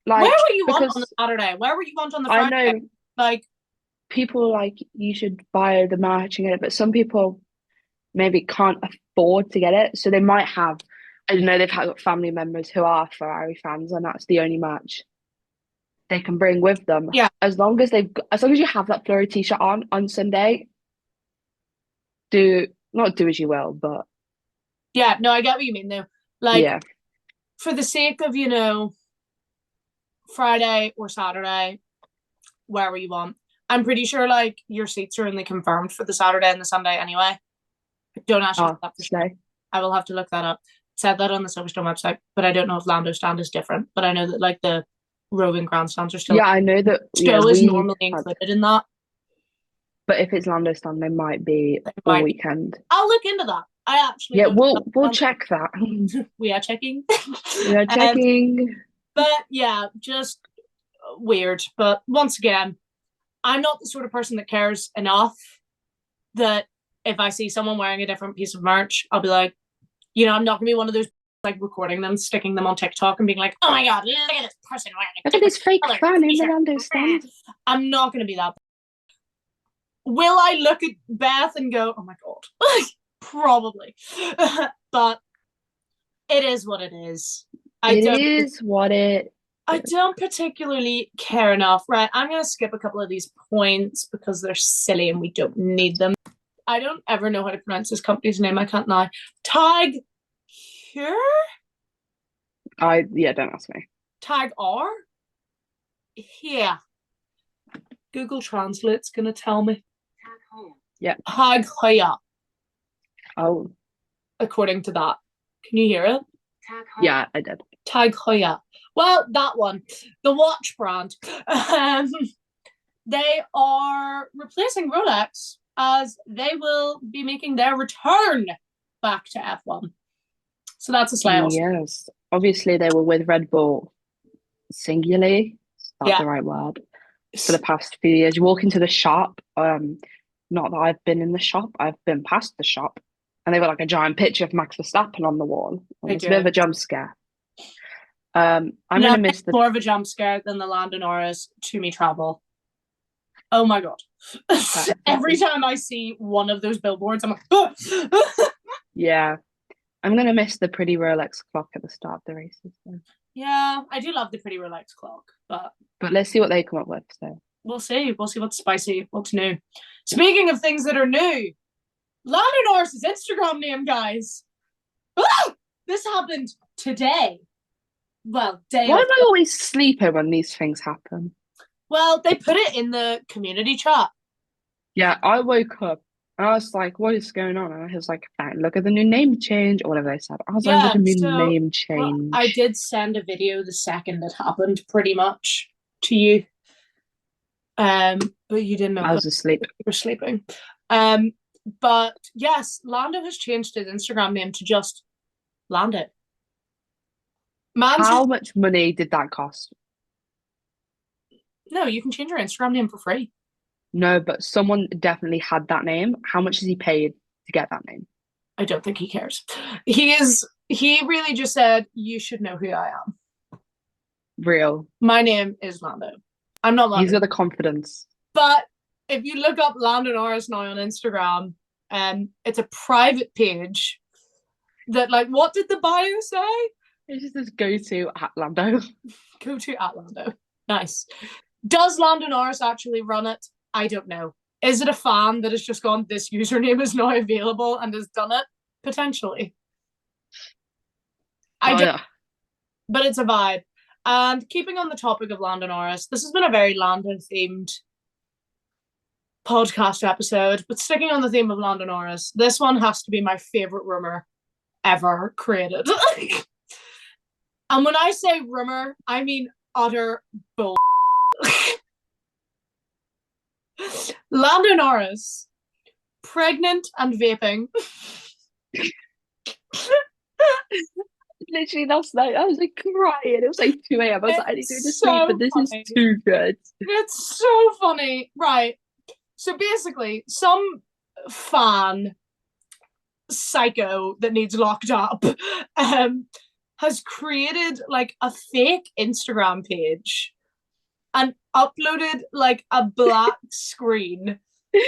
Like, where were you on the Saturday? Where were you on the Friday? I know, like, people like, you should buy the merch and get it, but some people maybe can't afford to get it, so they might have, I don't know, they've got family members who are Ferrari fans, and that's the only merch they can bring with them. Yeah. As long as you have that fluoro t-shirt on Sunday, not do as you will, but yeah, no, I get what you mean though. Like, yeah, for the sake of, Friday or Saturday, wherever you want, I'm pretty sure like your seats are only confirmed for the Saturday and the Sunday anyway. Don't actually that for sure. I will have to look that up. It said that on the Silverstone website, but I don't know if Lando stand is different. But I know that like the roving grandstands are still. Yeah, I know that. Show is normally included in that. But if it's Lando stand, they might be all weekend. I'll look into that. I actually. Yeah, we'll check that. We are checking. We are checking. But yeah, just weird. But once again, I'm not the sort of person that cares enough that if I see someone wearing a different piece of merch, I'll be like, I'm not gonna be one of those like recording them, sticking them on TikTok and being like, oh my god, look at this person wearing look at this fake fan in the Lando stand. I'm not gonna be that. Will I look at Beth and go, oh my god? Probably. But it is what it is. I don't particularly care enough. Right, I'm going to skip a couple of these points because they're silly and we don't need them. I don't ever know how to pronounce this company's name. I can't now. Tag here? Don't ask me. Tag R? Yeah. Google Translate's going to tell me. Tag home. Yeah. Tag Hoya. Oh. According to that. Can you hear it? Tag home. Yeah, I did. Tag Hoya. Well, that one. The watch brand. They are replacing Rolex as they will be making their return back to F1. So that's a slay. Yes. Obviously, they were with Red Bull singularly. Is that the right word? For the past few years. You walk into the shop. Not that I've been in the shop. I've been past the shop. And they've got like a giant picture of Max Verstappen on the wall. It's a bit of a jump scare. I'm going to miss more of a jump scare than the Lando Norris to me travel. Oh my god. Every time I see one of those billboards, I'm like, yeah. I'm going to miss the pretty Rolex clock at the start of the races. So. Yeah, I do love the pretty Rolex clock, but let's see what they come up with. So we'll see what's spicy, what's new. Speaking of things that are new, Lando Norris's Instagram name, guys. This happened today. Well, Why am I always sleeping when these things happen? Well, they put it in the community chat. Yeah, I woke up and I was like, what is going on? And I was like, look at the new name change, or whatever they said. I was like, look at the new name change. Well, I did send a video the second it happened, pretty much, to you. But you didn't know. I was asleep. You were sleeping. But yes, Lando has changed his Instagram name to just Lando. How much money did that cost? No, you can change your Instagram name for free. No, but someone definitely had that name. How much has he paid to get that name? I don't think he cares. He really just said, you should know who I am. Real. My name is Lando. I'm not Lando. He's got the confidence. But if you look up Lando Norris now on Instagram, it's a private page that, like, what did the bio say? It's just this go-to at Lando. Go-to at Lando. Nice. Does Lando Norris actually run it? I don't know. Is it a fan that has just gone, this username is now available and has done it? Potentially. I don't. Yeah. But it's a vibe. And keeping on the topic of Lando Norris, this has been a very Lando-themed podcast episode, but sticking on the theme of Lando Norris, this one has to be my favourite rumour ever created. And when I say rumor, I mean utter bull. Lando Norris, pregnant and vaping. Literally last night, I was like crying. It was like 2 a.m. I was like, I need to go to sleep, but this is too good. It's so funny. Right. So basically, some fan psycho that needs locked up has created like a fake Instagram page and uploaded like a black screen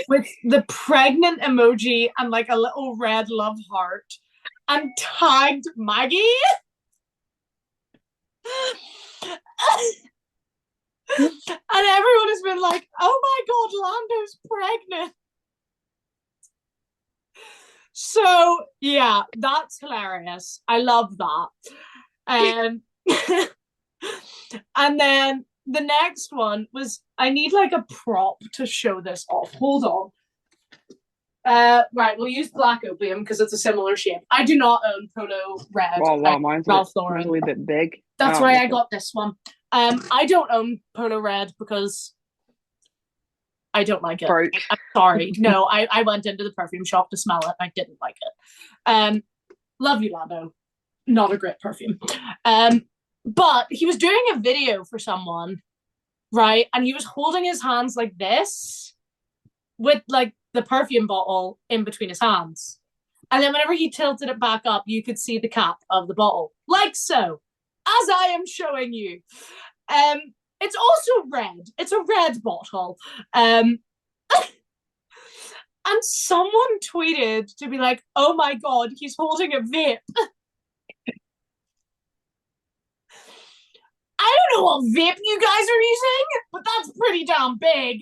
with the pregnant emoji and like a little red love heart and tagged Maggie. And everyone has been like, oh my god, Lando's pregnant. So yeah, that's hilarious. I love that. And then the next one was, I need like a prop to show this off. Hold on. Right, we'll use black opium because it's a similar shape. I do not own Polo Red. Wow, mine's Ralph Lauren. a wee bit big. That's why I got this one. I don't own Polo Red because I don't like it. Broke. I'm sorry. No, I went into the perfume shop to smell it and I didn't like it. Love you, Lando. Not a great perfume. But he was doing a video for someone, right? And he was holding his hands like this with like the perfume bottle in between his hands. And then whenever he tilted it back up, you could see the cap of the bottle. Like so. As I am showing you. It's also red. It's a red bottle. And someone tweeted to be like, oh my god, he's holding a vape. I don't know what vape you guys are using, but that's pretty damn big.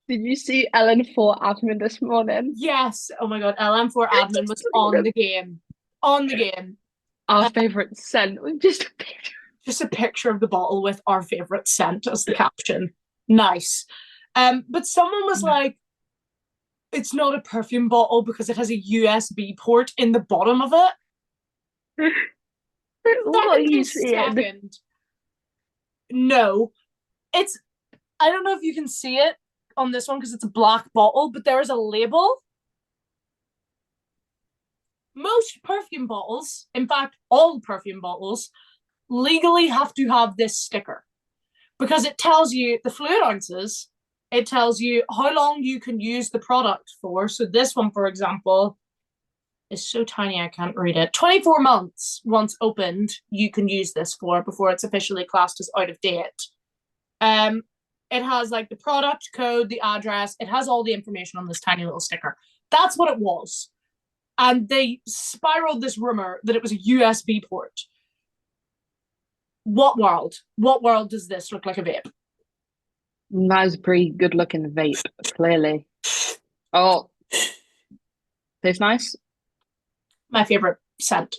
Did you see LN4 admin this morning? Yes. Oh my god, LM4 admin was on the game. On the game. Our favourite scent was just a picture. Just a picture of the bottle with our favourite scent as the caption. Nice. But someone was like, it's not a perfume bottle because it has a USB port in the bottom of it. What are you seeing? No. It's, I don't know if you can see it on this one because it's a black bottle, but there is a label. Most perfume bottles, in fact, all perfume bottles, legally have to have this sticker because it tells you the fluid ounces, it tells you how long you can use the product for. So this one, for example, is so tiny I can't read it. 24 months once opened, you can use this for before it's officially classed as out of date. It has like the product code, the address, it has all the information on this tiny little sticker. That's what it was. And they spiraled this rumor that it was a USB port. What world? What world does this look like a vape? That is a pretty good looking vape, clearly. Oh, tastes nice. My favorite scent.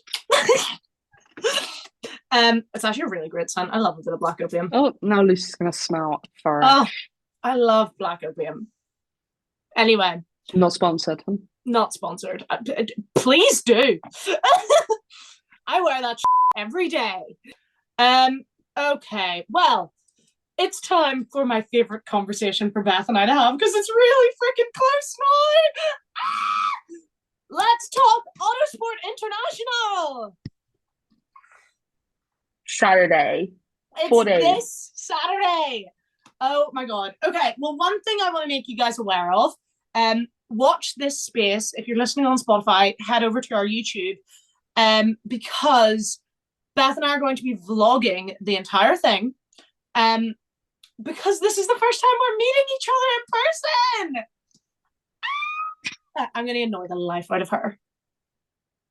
It's actually a really great scent. I love a bit of black opium. Oh, now Lucy's gonna smell fresh. Oh, I love black opium. Anyway. Not sponsored. Not sponsored. Please do. I wear that every day. Okay, well, it's time for my favorite conversation for Beth and I to have because it's really freaking close now. Let's talk Autosport International. Saturday. It's 4 days. this Saturday. Oh my god. Okay, well, one thing I want to make you guys aware of, watch this space. If you're listening on Spotify, head over to our YouTube, because Beth and I are going to be vlogging the entire thing, because this is the first time we're meeting each other in person. I'm going to annoy the life out of her.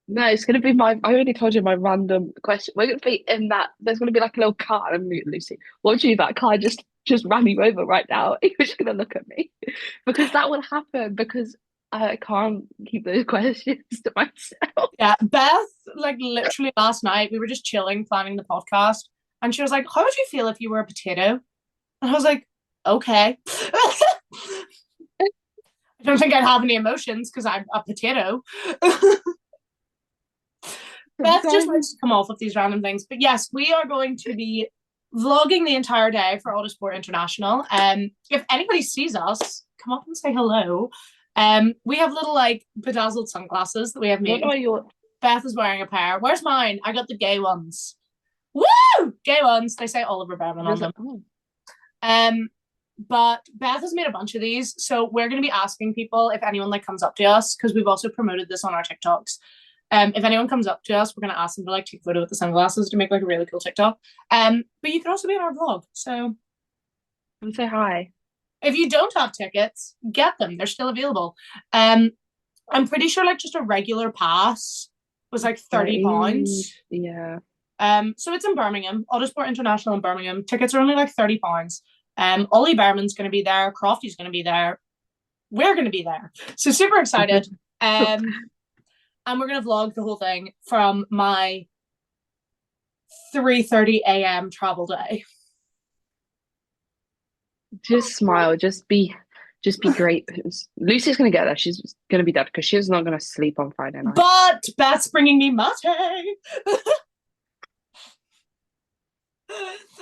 No, it's going to be I already told you my random question. We're going to be in that, there's going to be like a little car, and Lucy, what do you, that car just ran you over right now? You're just going to look at me. Because that would happen, because I can't keep those questions to myself. Yeah, Beth, like literally last night, we were just chilling, planning the podcast, and she was like, how would you feel if you were a potato? And I was like, okay. I don't think I'd have any emotions because I'm a potato. Beth just likes to come off with these random things. But yes, we are going to be vlogging the entire day for Autosport International. If anybody sees us, come up and say hello. We have little like bedazzled sunglasses that we have made. Beth is wearing a pair. Where's mine? I got the gay ones. Woo! Gay ones. They say Oliver Behrman on them. But Beth has made a bunch of these, so we're going to be asking people if anyone like comes up to us, because we've also promoted this on our TikToks. If anyone comes up to us, we're going to ask them to like take a photo with the sunglasses to make like a really cool TikTok. But you can also be in our vlog, so and say hi. If you don't have tickets, get them. They're still available. I'm pretty sure like just a regular pass was like £30. Yeah. So it's in Birmingham, Autosport International in Birmingham. Tickets are only like £30. Ollie Behrman's going to be there. Crofty's going to be there. We're going to be there. So super excited. And we're going to vlog the whole thing from my 3:30 a.m. travel day. Just smile. Just be great. Lucy's going to get there. She's going to be dead because she's not going to sleep on Friday night. But Beth's bringing me mate.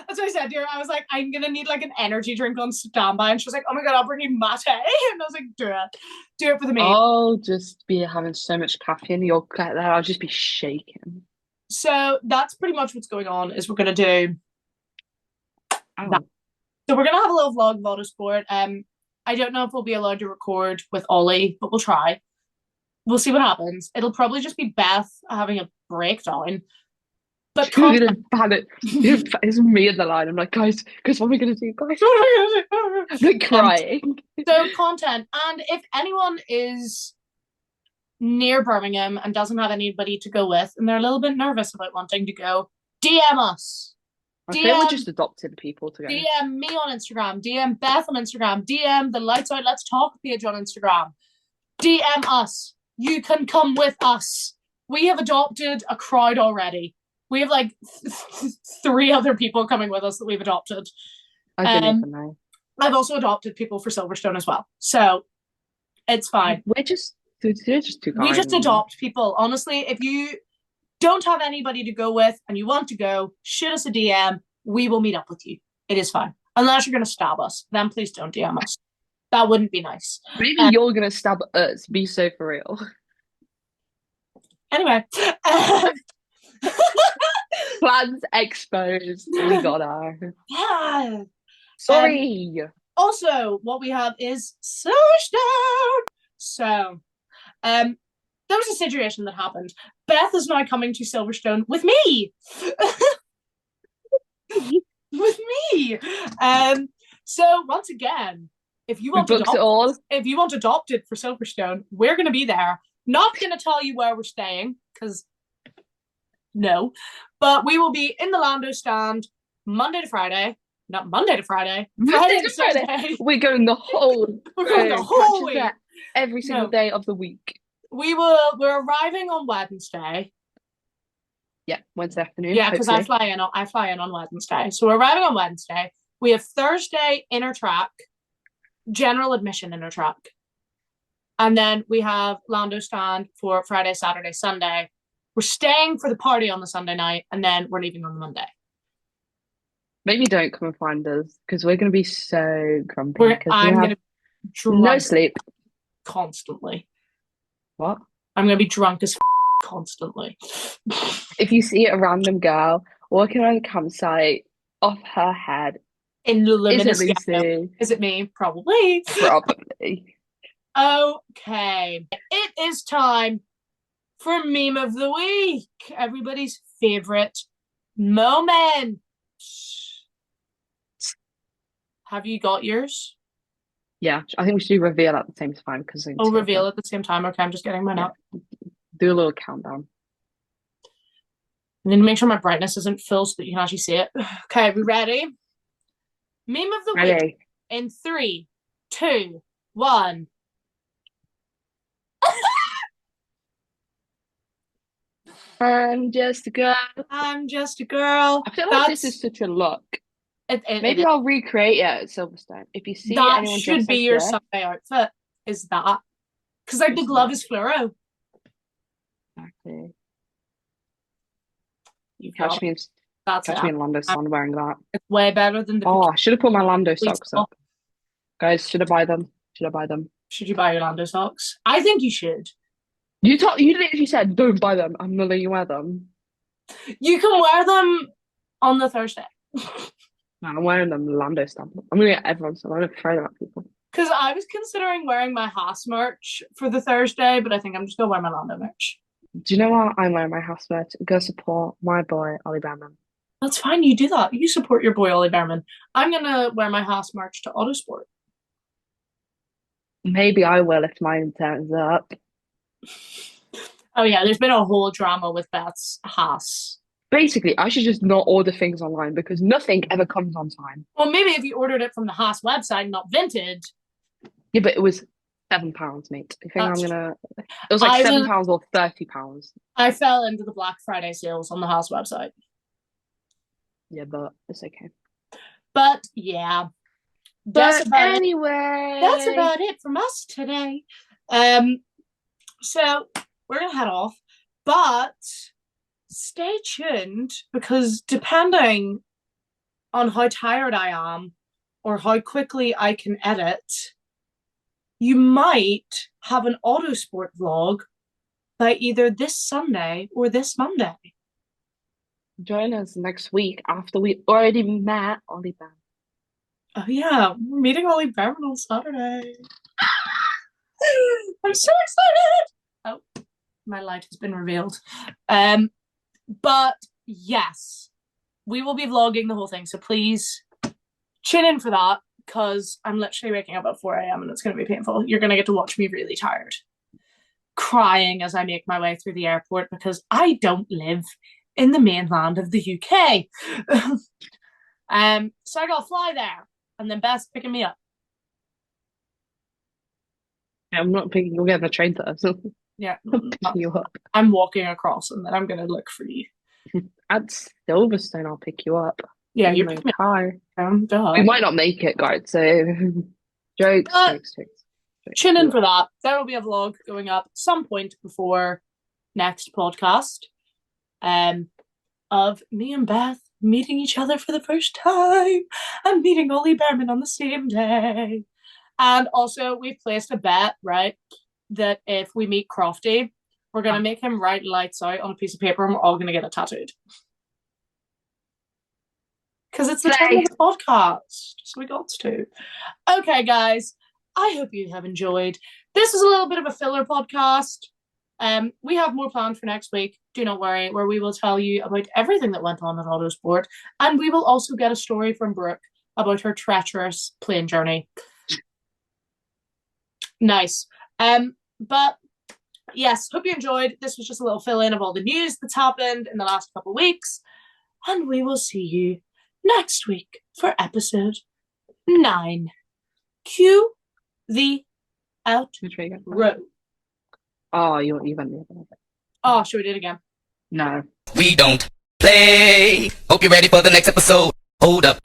That's what I said to her. I was like, I'm gonna need like an energy drink on standby, and she was like, oh my god, I'll bring you mate. And I was like, do it for the mate. I'll just be having so much caffeine. You'll get there. I'll just be shaking. So that's pretty much what's going on. Is we're gonna do that. So we're gonna have a little vlog of Autosport. I don't know if we'll be allowed to record with Ollie, but we'll try. We'll see what happens. It'll probably just be Beth having a breakdown. But you're gonna have it. It's me in the line. I'm like, guys, what are we gonna do? Guys, what are we gonna do? I'm like crying. So content, and if anyone is near Birmingham and doesn't have anybody to go with, and they're a little bit nervous about wanting to go, DM us. I feel we're just adopted people to go. DM me on Instagram. DM Beth on Instagram. DM the Lights Out Let's Talk page on Instagram. DM us. You can come with us. We have adopted a crowd already. We have like 3 other people coming with us that we've adopted. I don't even know. I've also adopted people for Silverstone as well. So it's fine. We're just too kind. We just adopt people. Honestly, if you don't have anybody to go with and you want to go, shoot us a DM. We will meet up with you. It is fine. Unless you're going to stab us. Then please don't DM us. That wouldn't be nice. Maybe you're going to stab us. Be so for real. Anyway. Plans exposed. We got our. Yeah. Sorry. Also, what we have is Silverstone. So, there was a situation that happened. Beth is now coming to Silverstone with me. With me. So once again, if you want adopted for Silverstone, we're going to be there. Not going to tell you where we're staying because. No, but we will be in the Lando stand Monday to Friday. Not Monday to Friday. Friday to Saturday. We're going the whole. We're going the whole week. Every single day of the week. We're arriving on Wednesday. Yeah, Wednesday afternoon. Yeah, because I fly in on Wednesday. So we're arriving on Wednesday. We have Thursday inner track, general admission inner track, and then we have Lando stand for Friday, Saturday, Sunday. We're staying for the party on the Sunday night, and then we're leaving on the Monday. Maybe don't come and find us, because we're going to be so grumpy. I'm going to be drunk no sleep. Constantly. What? I'm going to be drunk as constantly. If you see a random girl walking around the campsite, off her head. In luminous yellow. Is it me? Probably. Probably. Okay. It is time for meme of the week, everybody's favorite moment. Have you got yours? Yeah, I think we should do reveal at the same time because reveal at the same time. Okay, I'm just getting mine up. Do a little countdown. I need to make sure my brightness isn't full so that you can actually see it. Okay, we ready? Meme of the week in 3, 2, 1. I'm just a girl. I'm just a girl. I feel like this is such a look. Maybe I'll recreate it at Silverstone. If you see that anyone should be like your Sunday outfit. Is that? Because like the glove is fluoro. Exactly. You've Catch got me, it. That's catch it. me in Lando sun wearing that. It's way better than the. Oh, I should have put my Lando Please socks up. Guys, should I buy them? Should I buy them? Should you buy your Lando socks? I think you should. You literally said don't buy them. I'm gonna let you wear them. You can wear them on the Thursday. No, I'm wearing them Lando stamp. I'm gonna get everyone some. I'm gonna throw them at people. Because I was considering wearing my Haas merch for the Thursday, but I think I'm just gonna wear my Lando merch. Do you know what? I'm wearing my house merch. Go support my boy Ollie Bannon. That's fine. You do that. You support your boy Ollie Behrman. I'm gonna wear my Haas merch to Autosport. Maybe I will if mine turns up. Oh yeah, there's been a whole drama with Beth's Haas. Basically, I should just not order things online because nothing ever comes on time. Well, maybe if you ordered it from the Haas website, not Vinted. Yeah, but it was £7, mate. You think That's I'm gonna? It was like £7 or £30. I fell into the Black Friday sales on the Haas website. Yeah, but it's okay. But yeah, But that's anyway, about it from us today. So we're gonna head off, but stay tuned because depending on how tired I am or how quickly I can edit, you might have an Autosport vlog by either this Sunday or this Monday. join us next week after we already met Ollie Bannon. Oh yeah, we're meeting Ollie Behrman on Saturday. I'm so excited! Oh, my light has been revealed. But yes, we will be vlogging the whole thing, so please tune in for that because I'm literally waking up at 4 a.m. and it's going to be painful. You're going to get to watch me really tired, crying as I make my way through the airport because I don't live in the mainland of the UK. So I got to fly there and then Beth's picking me up. Yeah, I'm not picking. You'll get the train to us. Yeah, I'm picking you up. I'm walking across and then I'm going to look for you. At Silverstone, I'll pick you up. Yeah, in you're my picking me car. up. We might not make it, guys. So jokes. Tune in for that. There will be a vlog going up some point before next podcast of me and Beth meeting each other for the first time and meeting Ollie Behrman on the same day. And also we've placed a bet, right, that if we meet Crofty, we're going to make him write lights out on a piece of paper and we're all going to get it tattooed. Because it's the time of the podcast. So we got to. Okay, guys. I hope you have enjoyed. This is a little bit of a filler podcast. We have more planned for next week. Do not worry, where we will tell you about everything that went on at Autosport. And we will also get a story from Brooke about her treacherous plane journey. Nice. But yes, hope you enjoyed. This was just a little fill-in of all the news that's happened in the last couple of weeks. And we will see you next week for episode 9. Cue the outro. Oh, you went the other way. Oh, should we do it again? No. We don't play. Hope you're ready for the next episode. Hold up.